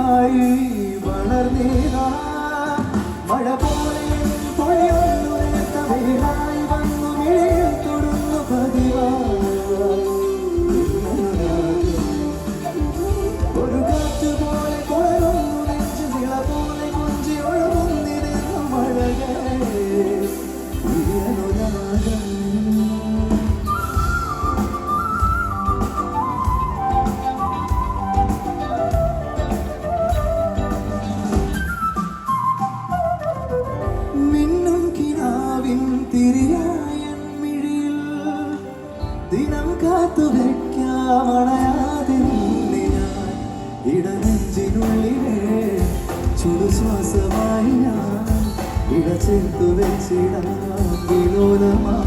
പൂവായി വളർന്നേതാ മഴ പോലെ പൊഴിയൊന്നു വേളായി വന്നു മിഴിയിൽ തൊടുന്നു പതിവായി ഒരു കാറ്റ് പോലെ കുഴലുന്നു നെഞ്ചു നിള പോലെ കൊഞ്ചി ഒഴുകുന്നിരുന്നു മഴകേ പ്രിയനുരാഗം തിരിയായൻ മിഴിയിൽ ദിനം കാത്തു വയ്ക്കാമണയാതെ ഞാൻ ഇടനെഞ്ചിനുള്ളിലെ ചുടുശ്വാസമായി ഞാൻ ഇട ചേർത്തു വെച്ചിടാം വിലോലമാ